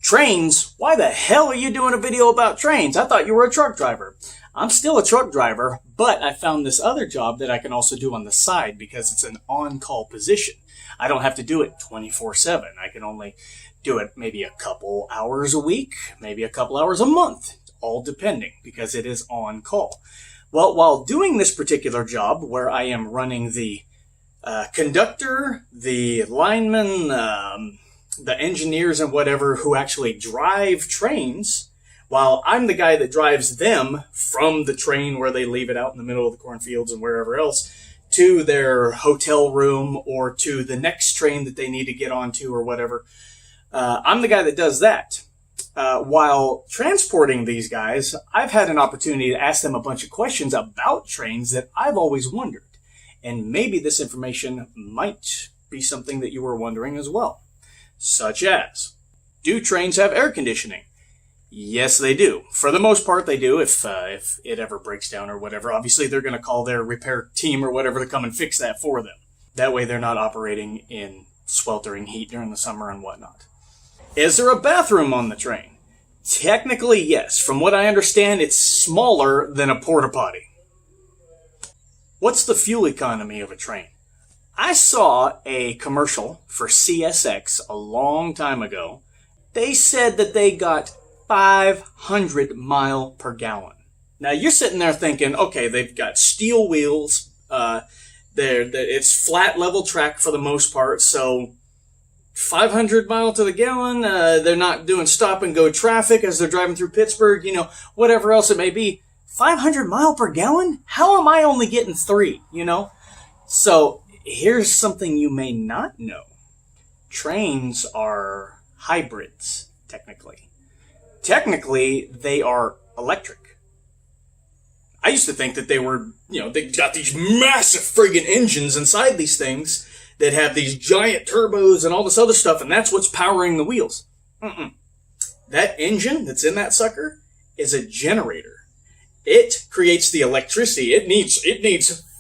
Trains? Why the hell are you doing a video about trains? I thought you were a truck driver. I'm still a truck driver, but I found this other job that I can also do on the side because it's an on-call position. I don't have to do it 24/7. I can only do it maybe a couple hours a week, maybe a couple hours a month, all depending, because it is on call. Well, while doing this particular job where I am running the conductor, the lineman, the engineers and whatever who actually drive trains, while I'm the guy that drives them from the train where they leave it out in the middle of the cornfields and wherever else to their hotel room or to the next train that they need to get onto or whatever. I'm the guy that does that. While transporting these guys, I've had an opportunity to ask them a bunch of questions about trains that I've always wondered. And maybe this information might be something that you were wondering as well. Such as, do trains have air conditioning? Yes, they do. For the most part, they do. If it ever breaks down or whatever, obviously they're going to call their repair team or whatever to come and fix that for them. That way they're not operating in sweltering heat during the summer and whatnot. Is there a bathroom on the train? Technically, yes. From what I understand, it's smaller than a porta potty. What's the fuel economy of a train? I saw a commercial for CSX a long time ago. They said that they got 500 mile per gallon. Now you're sitting there thinking, okay, they've got steel wheels. It's flat level track for the most part, so 500 mile to the gallon. They're not doing stop and go traffic as they're driving through Pittsburgh, whatever else it may be. 500 mile per gallon? How am I only getting 3, So here's something you may not know. Trains are hybrids, technically. Technically, they are electric. I used to think that they were, they got these massive friggin' engines inside these things that have these giant turbos and all this other stuff, and that's what's powering the wheels. That engine that's in that sucker is a generator. It creates the electricity. It needs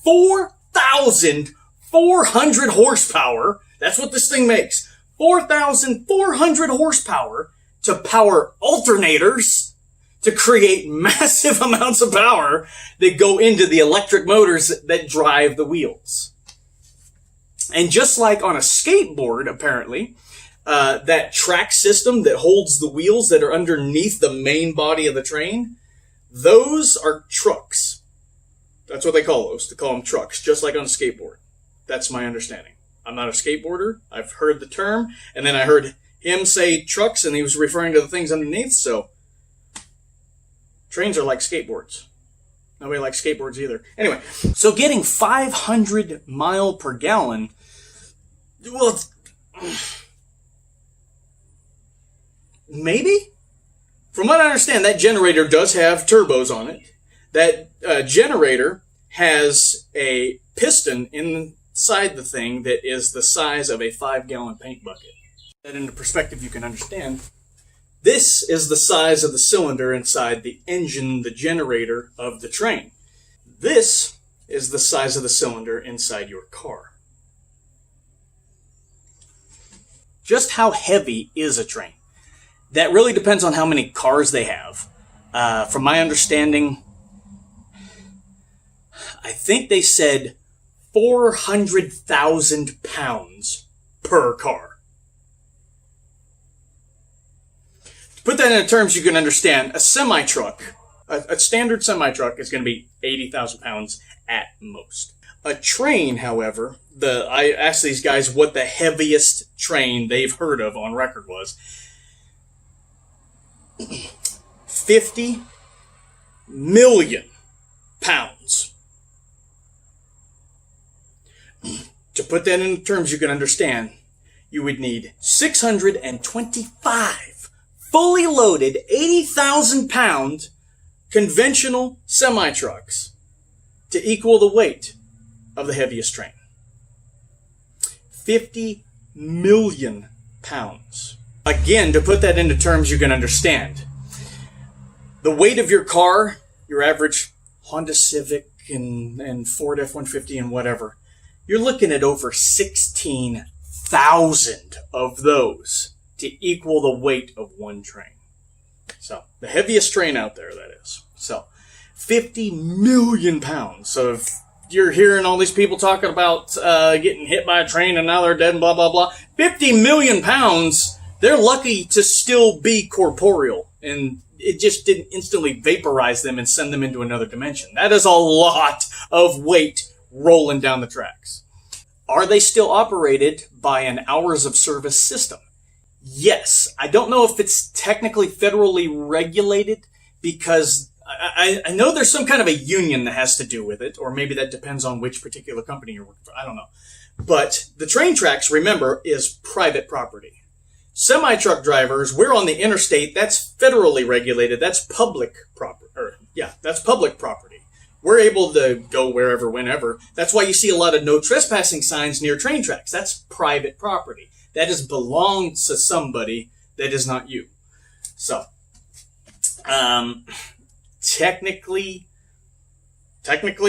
4,400 horsepower. That's what this thing makes. 4,400 horsepower to power alternators to create massive amounts of power that go into the electric motors that drive the wheels. And just like on a skateboard, apparently, that track system that holds the wheels that are underneath the main body of the train, those are trucks. That's what they call those. They call them trucks, just like on a skateboard. That's my understanding. I'm not a skateboarder. I've heard the term, and then I heard him say trucks, and he was referring to the things underneath, so trains are like skateboards. Nobody likes skateboards either. Anyway, so getting 500 mile per gallon, well, maybe? From what I understand, that generator does have turbos on it. That generator has a piston inside the thing that is the size of a 5-gallon paint bucket. That into perspective you can understand. This is the size of the cylinder inside the engine, the generator of the train. This is the size of the cylinder inside your car. Just how heavy is a train? That really depends on how many cars they have. From my understanding, I think they said 400,000 pounds per car. To put that in terms you can understand, a semi-truck, a standard semi-truck is going to be 80,000 pounds at most. A train, however, I asked these guys what the heaviest train they've heard of on record was. 50 million pounds. To put that in terms you can understand, you would need 625 fully loaded 80,000 pound conventional semi-trucks to equal the weight of the heaviest train. 50 million pounds. Again, to put that into terms you can understand, the weight of your car, your average Honda Civic and Ford F-150 and whatever, you're looking at over 16,000 of those to equal the weight of one train. So, the heaviest train out there, that is. So, 50 million pounds. So, if you're hearing all these people talking about getting hit by a train and now they're dead and blah, blah, blah. 50 million pounds, they're lucky to still be corporeal. And it just didn't instantly vaporize them and send them into another dimension. That is a lot of weight rolling down the tracks. Are they still operated by an hours of service system? Yes. I don't know if it's technically federally regulated because I know there's some kind of a union that has to do with it, or maybe that depends on which particular company you're working for. I don't know. But the train tracks, remember, is private property. Semi-truck drivers, we're on the interstate. That's federally regulated. That's public property. That's public property. We're able to go wherever, whenever. That's why you see a lot of no trespassing signs near train tracks. That's private property. That belongs to somebody that is not you. So, technically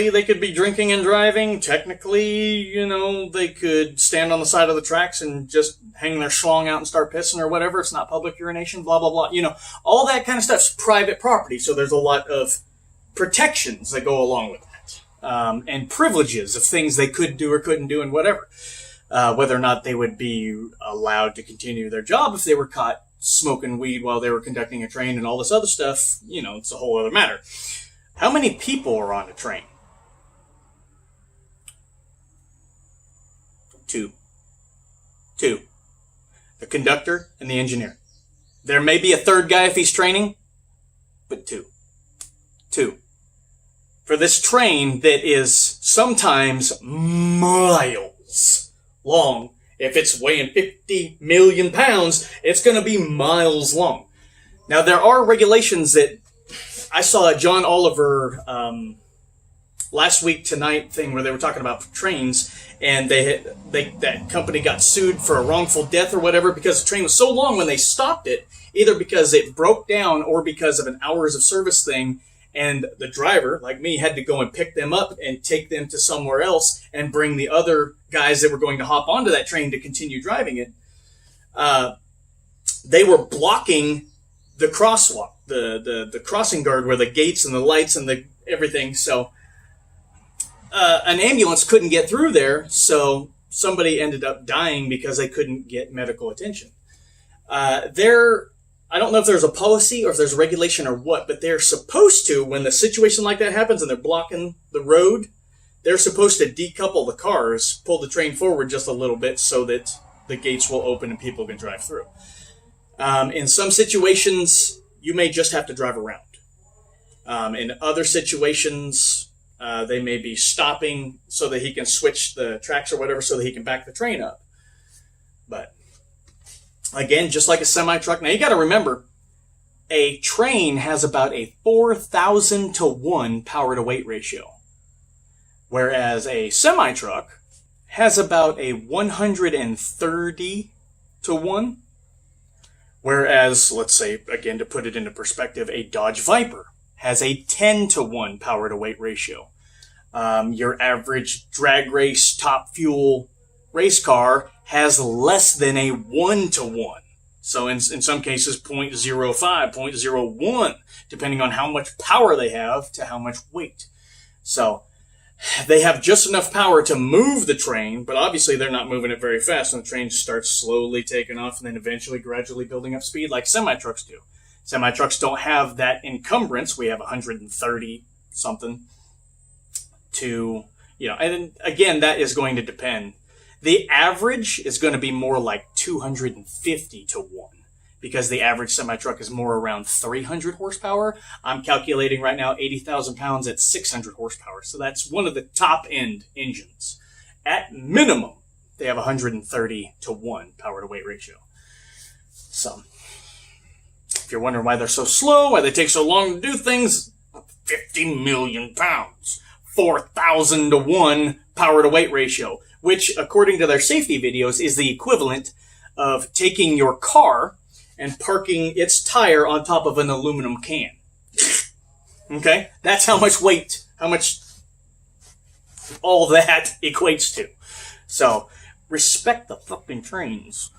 they could be drinking and driving. Technically, they could stand on the side of the tracks and just hang their schlong out and start pissing or whatever. It's not public urination, blah, blah, blah. All that kind of stuff's private property. So there's a lot of protections that go along with that. And privileges of things they could do or couldn't do and whatever. Whether or not they would be allowed to continue their job if they were caught smoking weed while they were conducting a train and all this other stuff, it's a whole other matter. How many people are on a train? 2. The conductor and the engineer. There may be a third guy if he's training, but 2. For this train that is sometimes miles long, if it's weighing 50 million pounds, it's going to be miles long. Now, there are regulations that I saw a John Oliver last week tonight thing where they were talking about trains, and that company got sued for a wrongful death or whatever because the train was so long when they stopped it, either because it broke down or because of an hours of service thing, and the driver, like me, had to go and pick them up and take them to somewhere else and bring the other guys that were going to hop onto that train to continue driving it. They were blocking the crosswalk, the crossing guard where the gates and the lights and the everything. So an ambulance couldn't get through there, so somebody ended up dying because they couldn't get medical attention. I don't know if there's a policy or if there's a regulation or what, but they're supposed to, when the situation like that happens and they're blocking the road, they're supposed to decouple the cars, pull the train forward just a little bit so that the gates will open and people can drive through. In some situations, you may just have to drive around. In other situations, they may be stopping so that he can switch the tracks or whatever so that he can back the train up. But again, just like a semi-truck. Now, you got to remember, a train has about a 4,000 to 1 power-to-weight ratio, whereas a semi-truck has about a 130 to 1, whereas, let's say, again, to put it into perspective, a Dodge Viper has a 10 to 1 power-to-weight ratio. Your average drag race top fuel race car has less than a 1 to 1. So in some cases, 0.05, 0.01, depending on how much power they have to how much weight. So they have just enough power to move the train, but obviously they're not moving it very fast, and the train starts slowly taking off and then eventually gradually building up speed like semi-trucks do. Semi-trucks don't have that encumbrance. We have 130 something to, and then, again, that is going to depend. The average is going to be more like 250 to 1 because the average semi-truck is more around 300 horsepower. I'm calculating right now 80,000 pounds at 600 horsepower. So that's one of the top-end engines. At minimum, they have 130 to 1 power-to-weight ratio. So if you're wondering why they're so slow, why they take so long to do things, 50 million pounds, 4,000 to 1 power-to-weight ratio, which, according to their safety videos, is the equivalent of taking your car and parking its tire on top of an aluminum can. Okay? That's how much weight, how much all that equates to. So, respect the fucking trains.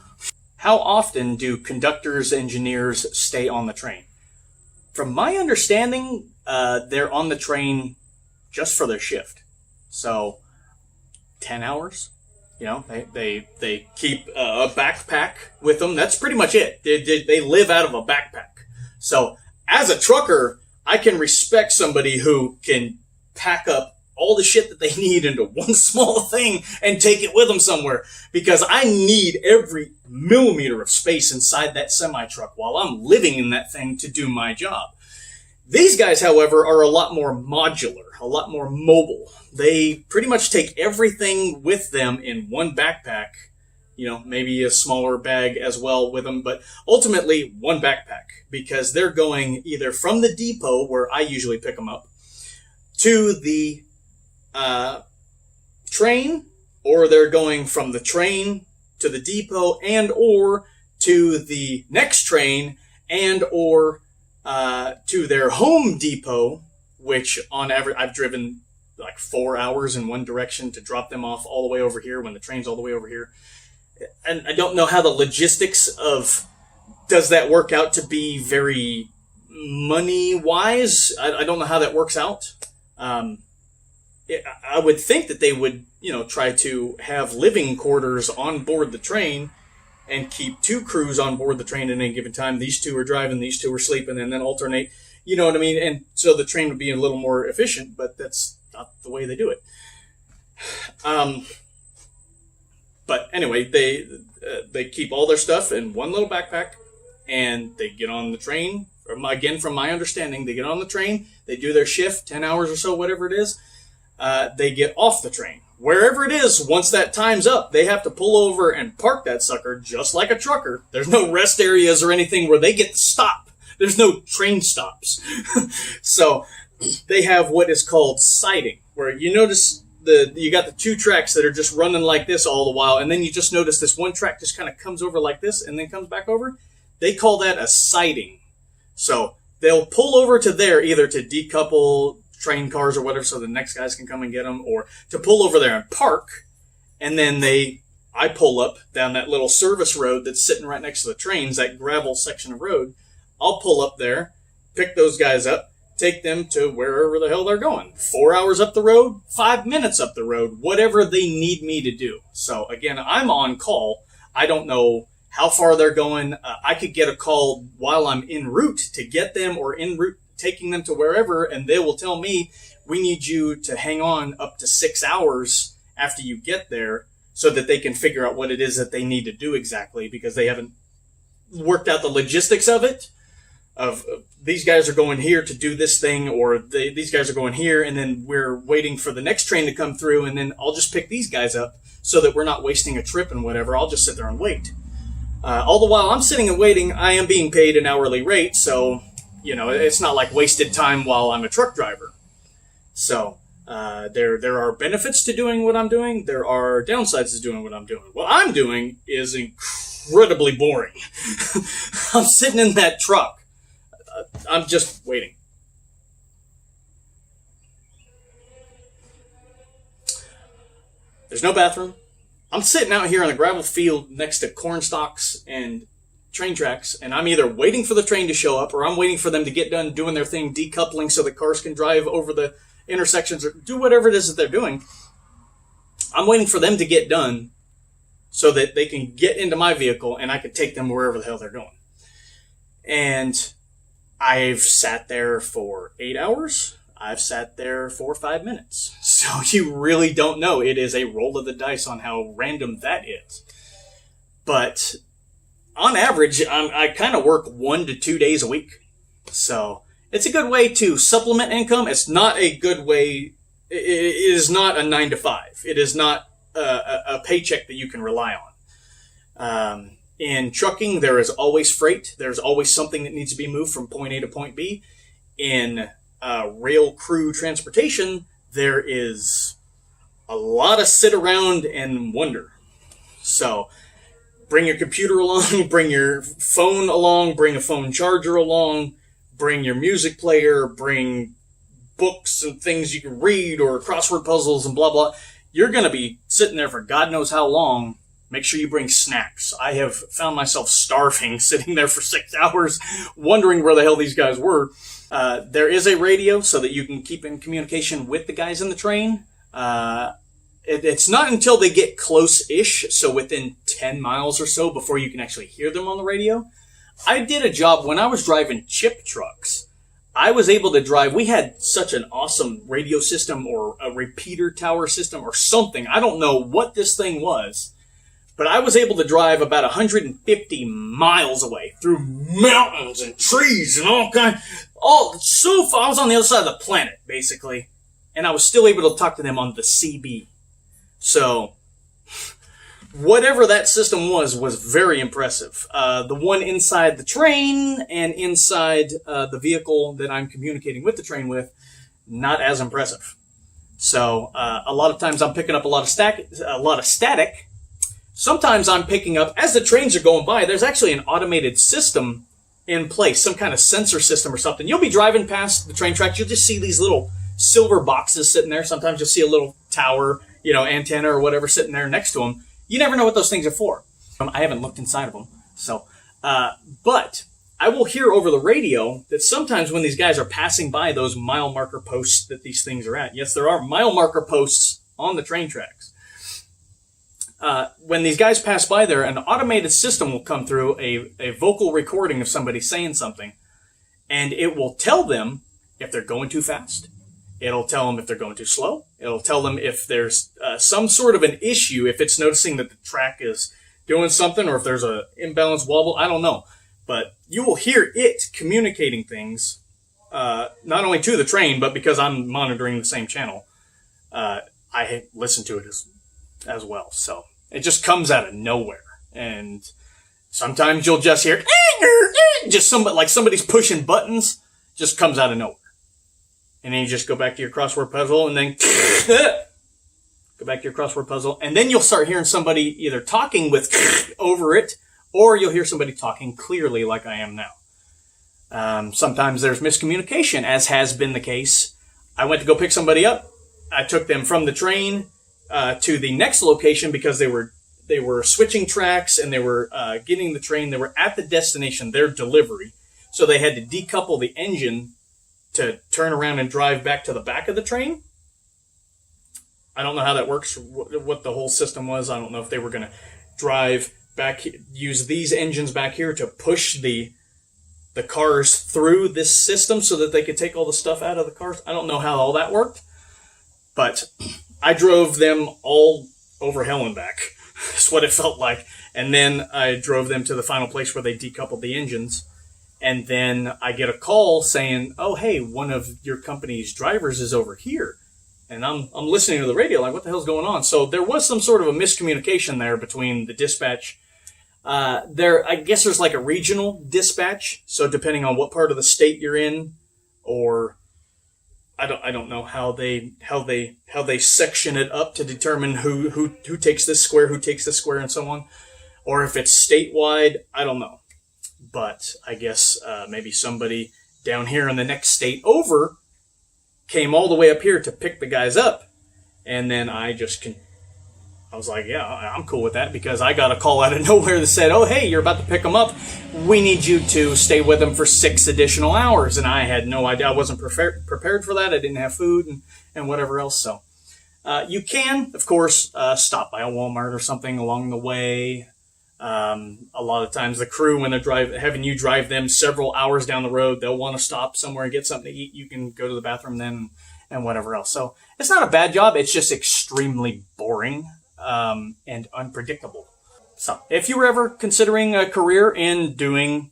how often do conductors, engineers stay on the train? From my understanding, they're on the train just for their shift. So, 10 hours. You know, they keep a backpack with them. That's pretty much it. They live out of a backpack. So, as a trucker, I can respect somebody who can pack up all the shit that they need into one small thing and take it with them somewhere, because I need every millimeter of space inside that semi-truck while I'm living in that thing to do my job. These guys, however, are a lot more modular, a lot more mobile. They pretty much take everything with them in one backpack, you know, maybe a smaller bag as well with them, but ultimately one backpack, because they're going either from the depot, where I usually pick them up, to the train, or they're going from the train to the depot and or to the next train and or to their home depot, which on average I've driven like 4 hours in one direction to drop them off all the way over here when the train's all the way over here. And I don't know how the logistics of does that work out to be very money wise. I don't know how that works out. I would think that they would, you know, try to have living quarters on board the train and keep 2 crews on board the train at any given time. These 2 are driving, these 2 are sleeping, and then alternate. You know what I mean? And so the train would be a little more efficient, but that's not the way they do it. But anyway, they keep all their stuff in one little backpack, and they get on the train. Again, from my understanding, they get on the train, they do their shift, 10 hours or so, whatever it is. They get off the train. Wherever it is, once that time's up, they have to pull over and park that sucker just like a trucker. There's no rest areas or anything where they get to stop. There's no train stops. So they have what is called siding, where you notice you got the 2 tracks that are just running like this all the while, and then you just notice this one track just kind of comes over like this and then comes back over. They call that a siding. So they'll pull over to there either to decouple train cars or whatever so the next guys can come and get them, or to pull over there and park, and then I pull up down that little service road that's sitting right next to the trains, that gravel section of road. I'll pull up there, pick those guys up, take them to wherever the hell they're going. 4 hours up the road, 5 minutes up the road, whatever they need me to do. So again, I'm on call. I don't know how far they're going. I could get a call while I'm en route to get them, or en route taking them to wherever, and they will tell me, we need you to hang on up to 6 hours after you get there so that they can figure out what it is that they need to do exactly, because they haven't worked out the logistics of it. Of these guys are going here to do this thing, or these guys are going here, and then we're waiting for the next train to come through, and then I'll just pick these guys up so that we're not wasting a trip and whatever. I'll just sit there and wait. All the while I'm sitting and waiting, I am being paid an hourly rate, so you know, it's not like wasted time while I'm a truck driver. So there are benefits to doing what I'm doing. There are downsides to doing what I'm doing. What I'm doing is incredibly boring. I'm sitting in that truck. I'm just waiting. There's no bathroom. I'm sitting out here on a gravel field next to corn stalks and train tracks, and I'm either waiting for the train to show up, or I'm waiting for them to get done doing their thing, decoupling so the cars can drive over the intersections or do whatever it is that they're doing. I'm waiting for them to get done so that they can get into my vehicle and I can take them wherever the hell they're going. And I've sat there for 8 hours. I've sat there for 5 minutes. So you really don't know. It is a roll of the dice on how random that is. But on average, I kind of work 1 to 2 days a week. So it's a good way to supplement income. It's not a good way. It is not a 9 to 5. It is not a paycheck that you can rely on. In trucking, there is always freight. There's always something that needs to be moved from point A to point B. In rail crew transportation, there is a lot of sit around and wonder. So bring your computer along, bring your phone along, bring a phone charger along, bring your music player, bring books and things you can read or crossword puzzles and blah, blah. You're going to be sitting there for God knows how long Make sure you bring snacks. I have found myself starving, sitting there for 6 hours, wondering where the hell these guys were. There is a radio so that you can keep in communication with the guys in the train. It's not until they get close-ish, so within 10 miles or so, before you can actually hear them on the radio. I did a job when I was driving chip trucks. I was able to drive. We had such an awesome radio system or a repeater tower system or something. I don't know what this thing was, but I was able to drive about 150 miles away through mountains and trees and all kinds. So far, I was on the other side of the planet, basically, and I was still able to talk to them on the CB. So, whatever that system was very impressive. The one inside the train and inside the vehicle that I'm communicating with the train with, not as impressive. So, a lot of times I'm picking up a lot of static. Sometimes I'm picking up, as the trains are going by, there's actually an automated system in place, some kind of sensor system or something. You'll be driving past the train tracks, you'll just see these little silver boxes sitting there. Sometimes you'll see a little tower, antenna or whatever sitting there next to them. You never know what those things are for. I haven't looked inside of them. So, but I will hear over the radio that sometimes when these guys are passing by those mile marker posts that these things are at, yes, there are mile marker posts on the train tracks. When these guys pass by there, an automated system will come through, a vocal recording of somebody saying something, and it will tell them if they're going too fast. It'll tell them if they're going too slow. It'll tell them if there's some sort of an issue, if it's noticing that the track is doing something, or if there's an imbalanced wobble. I don't know. But you will hear it communicating things, not only to the train, but because I'm monitoring the same channel, I listen to it as well. So it just comes out of nowhere. And sometimes you'll just hear, just somebody's pushing buttons, just comes out of nowhere. And then you just go back to your crossword puzzle and then go back to your crossword puzzle. And then you'll start hearing somebody either talking with over it, or you'll hear somebody talking clearly like I am now. Sometimes there's miscommunication, as has been the case. I went to go pick somebody up. I took them from the train to the next location because they were switching tracks and they were getting the train. They were at the destination, their delivery. So they had to decouple the engine to turn around and drive back to the back of the train. I don't know how that works, what the whole system was. I don't know if they were going to drive back, use these engines back here to push the cars through this system so that they could take all the stuff out of the cars. I don't know how all that worked, but I drove them all over hell and back. That's what it felt like. And then I drove them to the final place where they decoupled the engines. And then I get a call saying, oh, hey, one of your company's drivers is over here. And I'm listening to the radio like, what the hell's going on? So there was some sort of a miscommunication there between the dispatch. I guess there's like a regional dispatch. So depending on what part of the state you're in, or I don't know how they section it up to determine who takes this square, who takes this square, and so on. Or if it's statewide, I don't know. But I guess maybe somebody down here in the next state over came all the way up here to pick the guys up. And then I was like, yeah, I'm cool with that, because I got a call out of nowhere that said, oh, hey, you're about to pick them up. We need you to stay with them for 6 additional hours. And I had no idea. I wasn't prepared for that. I didn't have food and whatever else. So you can, of course, stop by a Walmart or something along the way. A lot of times the crew, when they're having you drive them several hours down the road, they'll want to stop somewhere and get something to eat. You can go to the bathroom then and whatever else. So it's not a bad job. It's just extremely boring and unpredictable. So if you were ever considering a career in doing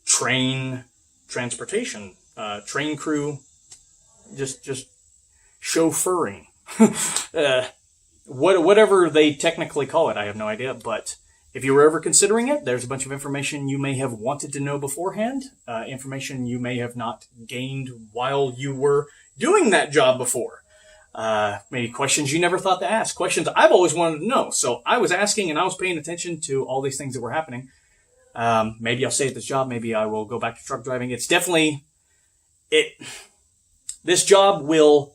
train transportation, train crew, just chauffeuring, whatever they technically call it, I have no idea. But if you were ever considering it, there's a bunch of information you may have wanted to know beforehand, information you may have not gained while you were doing that job before. Maybe questions you never thought to ask, questions I've always wanted to know. So I was asking and I was paying attention to all these things that were happening. Maybe I'll stay at this job. Maybe I will go back to truck driving. It's definitely, this job will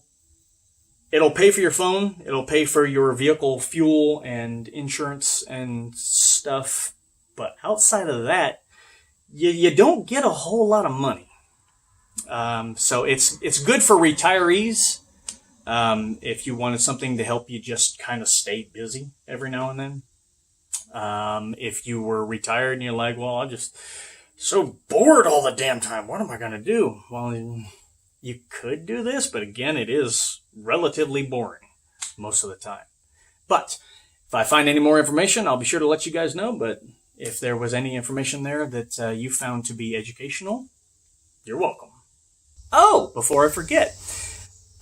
It'll pay for your phone. It'll pay for your vehicle fuel and insurance and stuff. But outside of that, you don't get a whole lot of money. So it's good for retirees. If you wanted something to help you just kind of stay busy every now and then. If you were retired and you're like, well, I'm just so bored all the damn time. What am I going to do? Well, you could do this, but again, it is relatively boring most of the time. But if I find any more information, I'll be sure to let you guys know. But if there was any information there that you found to be educational, you're welcome. Oh, before I forget,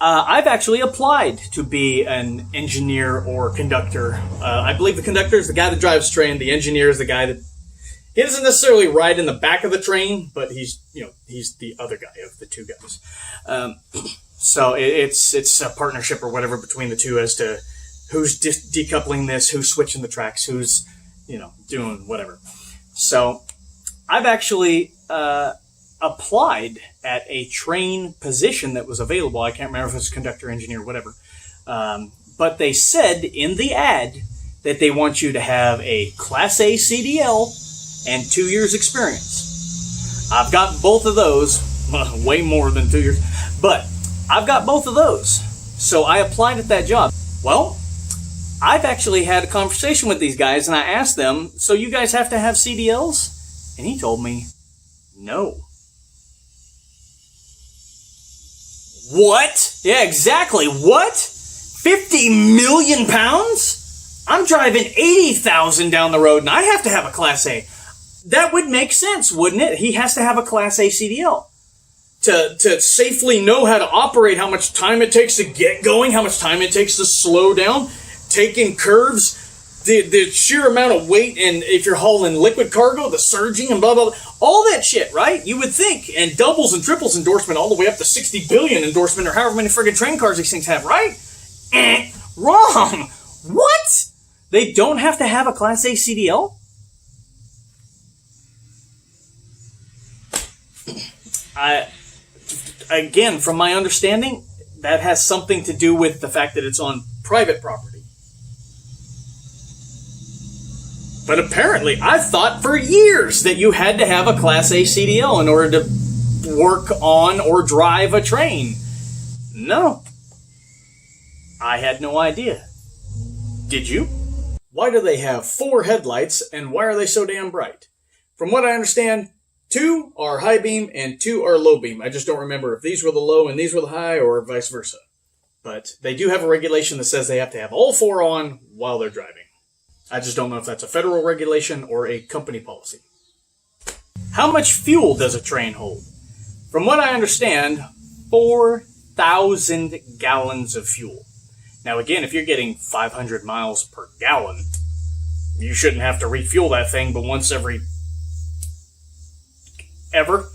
I've actually applied to be an engineer or conductor. I believe the conductor is the guy that drives train. The engineer is the guy that he doesn't necessarily ride in the back of the train, but he's the other guy of the two guys. So it's a partnership or whatever between the two as to who's decoupling this, who's switching the tracks, who's doing whatever. So I've actually applied at a train position that was available. I can't remember if it was conductor, engineer, whatever. But they said in the ad that they want you to have a Class A CDL and 2 years experience. I've got both of those, way more than 2 years, but I've got both of those. So I applied at that job. Well, I've actually had a conversation with these guys and I asked them, so you guys have to have CDLs? And he told me, no. What? Yeah, exactly. What? 50 million pounds? I'm driving 80,000 down the road and I have to have a Class A. That would make sense, wouldn't it? He has to have a Class A CDL to safely know how to operate, how much time it takes to get going, how much time it takes to slow down, taking curves, the sheer amount of weight, and if you're hauling liquid cargo, the surging and blah, blah, blah. All that shit, right? You would think. And doubles and triples endorsement all the way up to 60 billion endorsement or however many friggin' train cars these things have, right? Wrong. What? They don't have to have a Class A CDL? Again, from my understanding, that has something to do with the fact that it's on private property. But apparently, I've thought for years that you had to have a Class A CDL in order to work on or drive a train. No. I had no idea. Did you? Why do they have 4 headlights and why are they so damn bright? From what I understand, 2 are high beam and 2 are low beam. I just don't remember if these were the low and these were the high or vice versa. But they do have a regulation that says they have to have all 4 on while they're driving. I just don't know if that's a federal regulation or a company policy. How much fuel does a train hold? From what I understand, 4,000 gallons of fuel. Now again, if you're getting 500 miles per gallon, you shouldn't have to refuel that thing but once every ever.